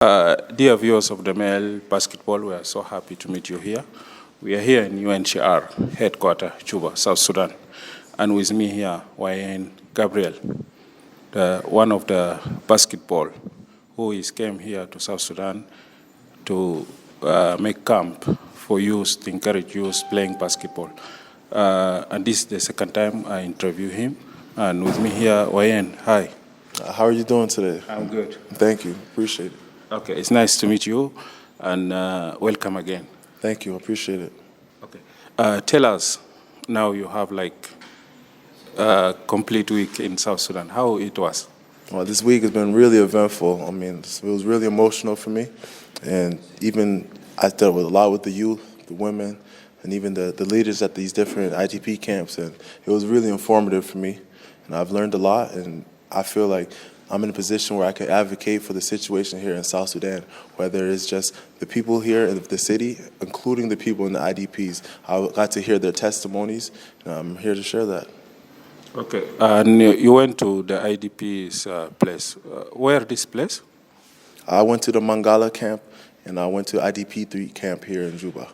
Dear viewers of the male basketball, we are so happy to meet you here. We are here in UNCR headquarters, Juba, South Sudan. And with me here, Wenyen Gabriel, one of the basketball who came here to South Sudan to make camp for youth, to encourage youth playing basketball. And this is the second time I interview him. And with me here, Wenyen, hi. How are you doing today? I'm good. Thank you. Appreciate it. Okay, it's nice to meet you, and welcome again. Thank you. Appreciate it. Okay. Tell us, now you have like a complete week in South Sudan, how it was? Well, this week has been really eventful. I mean, it was really emotional for me. And even I dealt with a lot with the youth, the women, and even the leaders at these different IDP camps. And it was really informative for me. And I've learned a lot, and I feel like I'm in a position where I can advocate for the situation here in South Sudan, whether it's just the people here in the city, including the people in the IDPs. I got to hear their testimonies, and I'm here to share that. Okay, and you went to the IDP's place. Where this place? I went to the Mangala camp, and I went to IDP 3 camp here in Juba.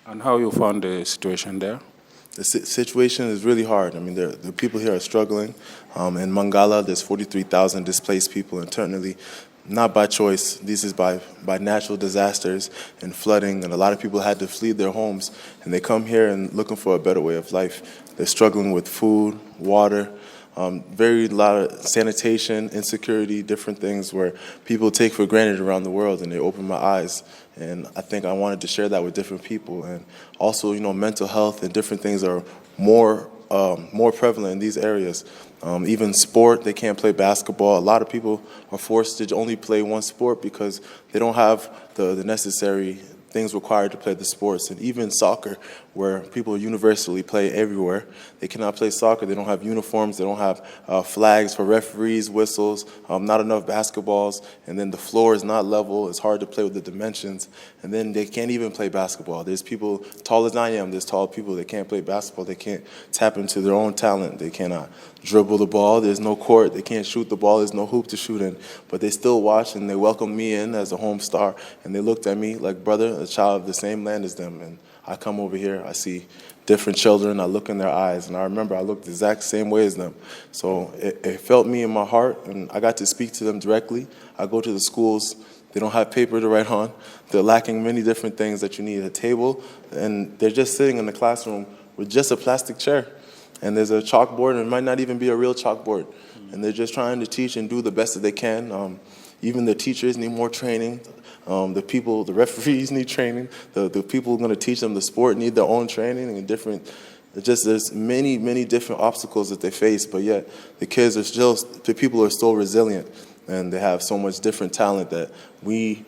And how you found the situation there? The situation is really hard. I mean, the people here are struggling. In Mangala, there's 43,000 displaced people internally, not by choice. This is by natural disasters and flooding, and a lot of people had to flee their homes, and they come here and looking for a better way of life. They're struggling with food, water, very lot of sanitation, insecurity, different things where people take for granted around the world, and they open my eyes. And I think I wanted to share that with different people. And also, mental health and different things are more prevalent in these areas. Even sport, they can't play basketball. A lot of people are forced to only play one sport because they don't have the necessary things required to play the sports. And even soccer, where people universally play everywhere, they cannot play soccer. They don't have uniforms. They don't have flags for referees, whistles, not enough basketballs. And then the floor is not level. It's hard to play with the dimensions. And then they can't even play basketball. There's people tall as I am. There's tall people that can't play basketball. They can't tap into their own talent. They cannot dribble the ball. There's no court. They can't shoot the ball. There's no hoop to shoot in. But they still watch, and they welcome me in as a home star. And they looked at me like, brother, a child of the same land as them. And I come over here, I see different children, I look in their eyes, and I remember I looked the exact same way as them. So it felt me in my heart, and I got to speak to them directly. I go to the schools, they don't have paper to write on. They're lacking many different things that you need, a table, and they're just sitting in the classroom with just a plastic chair. And there's a chalkboard, and it might not even be a real chalkboard. And they're just trying to teach and do the best that they can. Even the teachers need more training. The referees need training. The people who are going to teach them the sport need their own training and different. There's many different obstacles that they face, but yet the people are still resilient, and they have so much different talent that we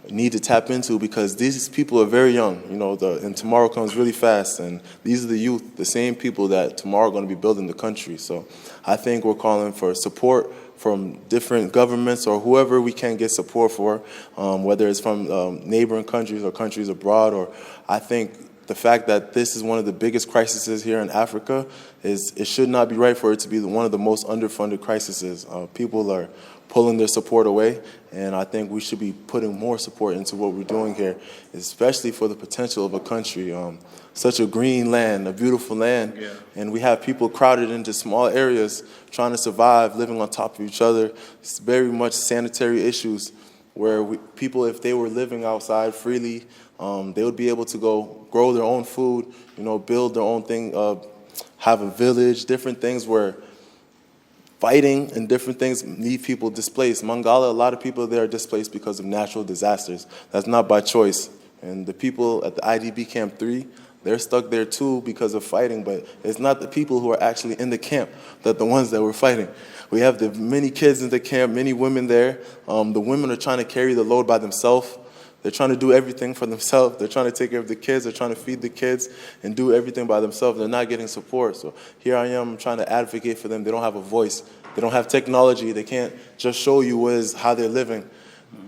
need to tap into, because these people are very young, and tomorrow comes really fast, and these are the youth, the same people that tomorrow are going to be building the country. So I think we're calling for support from different governments or whoever we can get support for, whether it's from neighboring countries or countries abroad. Or I think the fact that this is one of the biggest crises here in Africa it should not be right for it to be one of the most underfunded crises. People are pulling their support away, and I think we should be putting more support into what we're doing here, especially for the potential of a country. Such a green land, a beautiful land, yeah. And we have people crowded into small areas trying to survive, living on top of each other. It's very much sanitary issues where people, if they were living outside freely, they would be able to go grow their own food, build their own thing, have a village, different things where fighting and different things need people displaced. Mangala, a lot of people there are displaced because of natural disasters. That's not by choice. And the people at the IDP Camp 3, they're stuck there too because of fighting, but it's not the people who are actually in the camp that the ones that were fighting. We have the many kids in the camp, many women there. The women are trying to carry the load by themselves. They're trying to do everything for themselves. They're trying to take care of the kids. They're trying to feed the kids and do everything by themselves. They're not getting support. So here I am trying to advocate for them. They don't have a voice. They don't have technology. They can't just show you how they're living.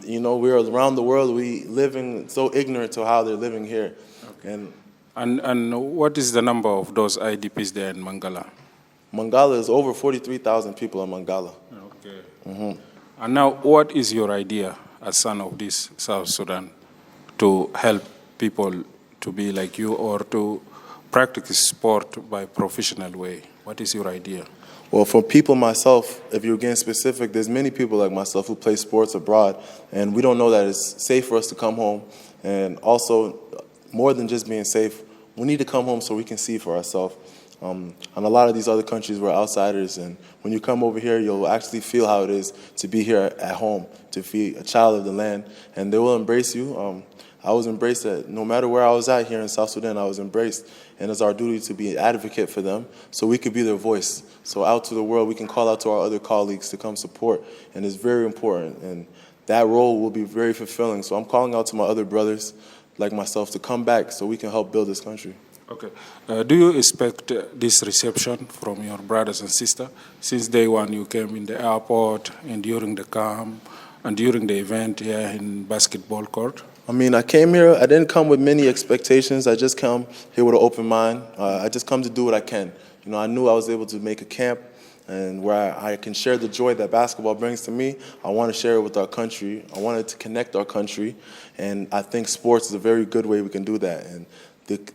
We're around the world. We living so ignorant to how they're living here. Okay. And what is the number of those IDPs there in Mangala? Mangala is over 43,000 people in Mangala. Okay. Mm-hmm. And now, what is your idea a son of this South Sudan, to help people to be like you or to practice sport by professional way? What is your idea? Well, for people myself, if you're getting specific, there's many people like myself who play sports abroad, and we don't know that it's safe for us to come home. And also, more than just being safe, we need to come home so we can see for ourselves. And a lot of these other countries, we're outsiders, and when you come over here, you'll actually feel how it is to be here at home, to be a child of the land, and they will embrace you. I was embraced no matter where I was at here in South Sudan, I was embraced, and it's our duty to be an advocate for them so we could be their voice. So out to the world, we can call out to our other colleagues to come support, and it's very important, and that role will be very fulfilling. So I'm calling out to my other brothers like myself to come back so we can help build this country. Okay. Do you expect this reception from your brothers and sisters? Since day one you came in the airport and during the camp and during the event here in basketball court? I mean, I came here, I didn't come with many expectations. I just come here with an open mind. I just come to do what I can. You know, I knew I was able to make a camp and where I can share the joy that basketball brings to me. I want to share it with our country. I wanted to connect our country, and I think sports is a very good way we can do that. And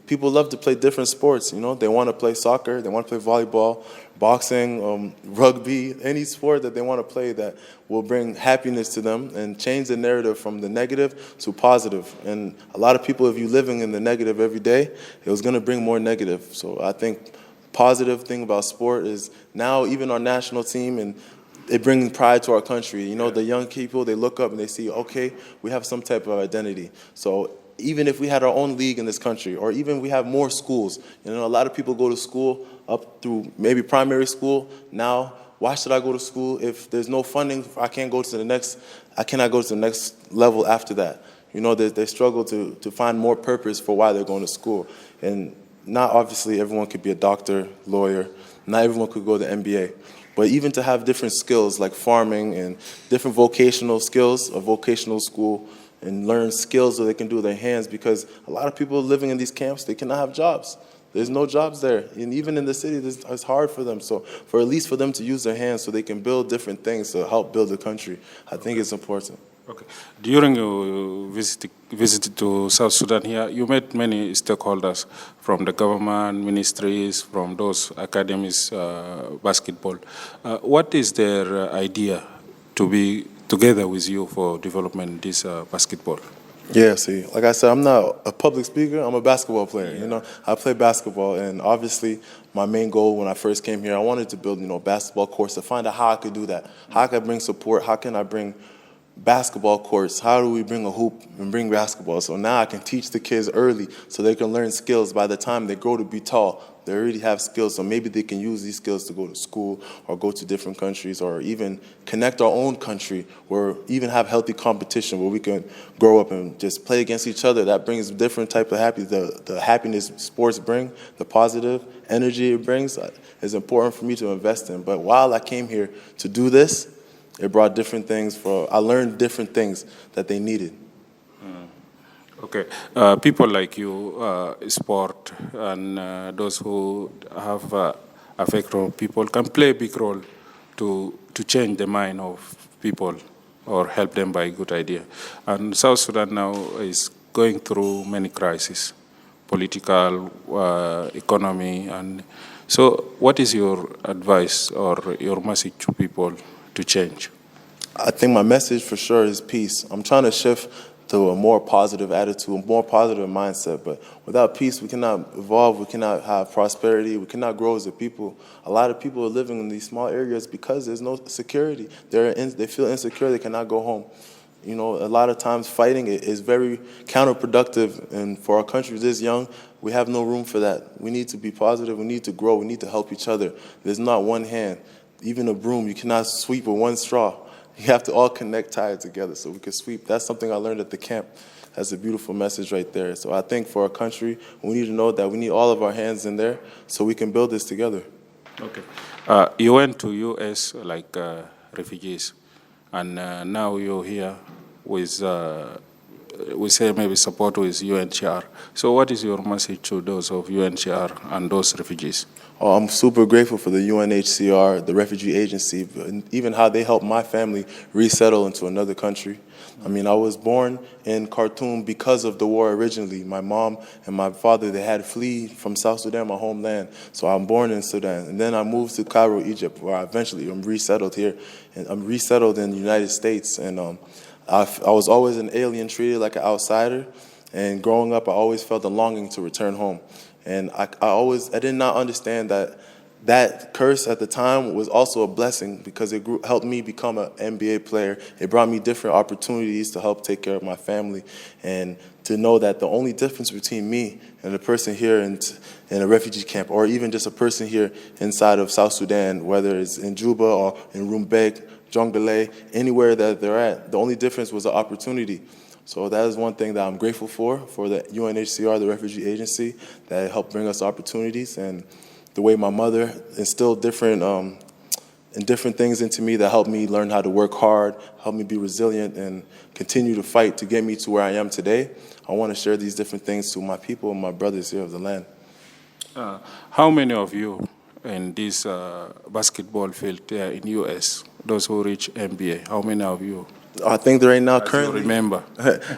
people love to play different sports, you know. They want to play soccer, they want to play volleyball, boxing, rugby, any sport that they want to play that will bring happiness to them and change the narrative from the negative to positive. And a lot of people, if you're living in the negative every day, it was going to bring more negative. So I think positive thing about sport is now even our national team, and it brings pride to our country. You know, the young people, they look up and they see, okay, we have some type of identity. So even if we had our own league in this country, or even we have more schools, you know, a lot of people go to school up through maybe primary school. Now, why should I go to school if there's no funding? I cannot go to the next level after that. You know, they struggle to find more purpose for why they're going to school. And not obviously everyone could be a doctor, lawyer. Not everyone could go to MBA. But even to have different skills like farming and different vocational skills, a vocational school, and learn skills that they can do with their hands, because a lot of people living in these camps, they cannot have jobs. There's no jobs there. And even in the city, it's hard for them. So at least for them to use their hands so they can build different things to help build the country, I think it's important. Okay. During your visit to South Sudan here, you met many stakeholders from the government, ministries, from those academies, basketball. What is their idea to be together with you for development this basketball? Yeah, see, like I said, I'm not a public speaker. I'm a basketball player. You know, I play basketball, and obviously, my main goal when I first came here, I wanted to build, basketball courts to find out how I could do that. How can I bring support? How can I bring basketball courts? How do we bring a hoop and bring basketball? So now I can teach the kids early so they can learn skills. By the time they grow to be tall, they already have skills, so maybe they can use these skills to go to school or go to different countries, or even connect our own country, or even have healthy competition where we can grow up and just play against each other. That brings different type of happiness. The happiness sports bring, the positive energy it brings, is important for me to invest in. But while I came here to do this, it brought different things. I learned different things that they needed. Okay, people like you, sport, and those who have affect on people can play a big role to change the mind of people or help them by good idea. And South Sudan now is going through many crises, political, economy, and so what is your advice or your message to people to change? I think my message for sure is peace. I'm trying to shift to a more positive attitude, a more positive mindset. But without peace, we cannot evolve, we cannot have prosperity, we cannot grow as a people. A lot of people are living in these small areas because there's no security. They feel insecure, they cannot go home. You know, a lot of times fighting is very counterproductive, and for our country this young, we have no room for that. We need to be positive, we need to grow, we need to help each other. There's not one hand. Even a broom, you cannot sweep with one straw. You have to all connect, tie it together so we can sweep. That's something I learned at the camp. That's a beautiful message right there. So I think for our country, we need to know that we need all of our hands in there so we can build this together. Okay. You went to U.S. like refugees, and now you're here with we say maybe support with UNHCR. So what is your message to those of UNHCR and those refugees? Oh, I'm super grateful for the UNHCR, the refugee agency, and even how they helped my family resettle into another country. I mean, I was born in Khartoum because of the war originally. My mom and my father, they had to flee from South Sudan, my homeland. So I'm born in Sudan. And then I moved to Cairo, Egypt, where I eventually am resettled here. And I'm resettled in the United States. And I was always an alien, treated like an outsider. And growing up, I always felt a longing to return home. And I did not understand that curse at the time was also a blessing because it helped me become an NBA player. It brought me different opportunities to help take care of my family and to know that the only difference between me and a person here in a refugee camp, or even just a person here inside of South Sudan, whether it's in Juba or in Rumbek, Jonglei, anywhere that they're at, the only difference was the opportunity. So that is one thing that I'm grateful for the UNHCR, the refugee agency, that helped bring us opportunities, and the way my mother instilled different things into me that helped me learn how to work hard, helped me be resilient, and continue to fight to get me to where I am today. I want to share these different things to my people and my brothers here of the land. How many of you in this basketball field there in U.S., those who reach NBA, how many of you? I think that right now, currently, remember.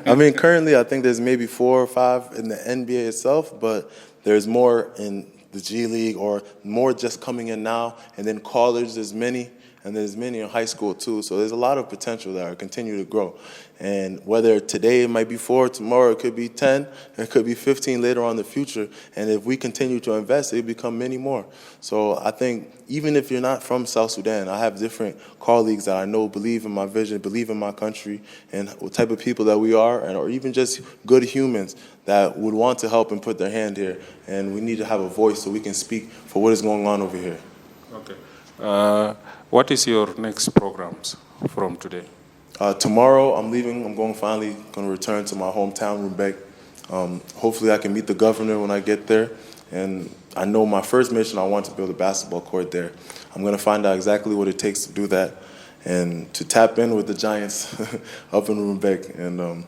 I mean, currently, I think there's maybe 4 or 5 in the NBA itself, but there's more in the G League or more just coming in now. And then college, there's many, and there's many in high school too. So there's a lot of potential that are continue to grow. And whether today it might be 4, tomorrow it could be 10, it could be 15 later on in the future. And if we continue to invest, it become many more. So I think even if you're not from South Sudan, I have different colleagues that I know believe in my vision, believe in my country, and what type of people that we are, and or even just good humans that would want to help and put their hand here. And we need to have a voice so we can speak for what is going on over here. Okay. What is your next programs from today? Tomorrow I'm leaving. I'm going to return to my hometown, Rumbek. Hopefully I can meet the governor when I get there. And I know my first mission, I want to build a basketball court there. I'm going to find out exactly what it takes to do that and to tap in with the Giants up in Rumbek. And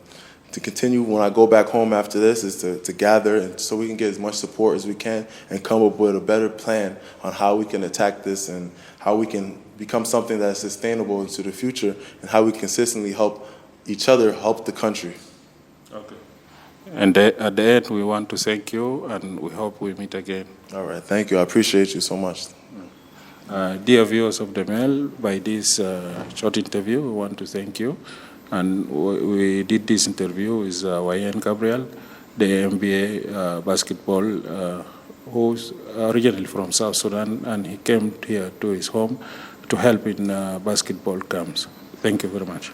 to continue when I go back home after this is to gather and so we can get as much support as we can and come up with a better plan on how we can attack this and how we can become something that is sustainable into the future and how we consistently help each other, help the country. Okay. And at the end, we want to thank you and we hope we meet again. All right, thank you. I appreciate you so much. Dear viewers of the Mail, by this short interview, we want to thank you. And we did this interview with Wenyen Gabriel, the NBA basketball, who's originally from South Sudan, and he came here to his home to help in basketball camps. Thank you very much.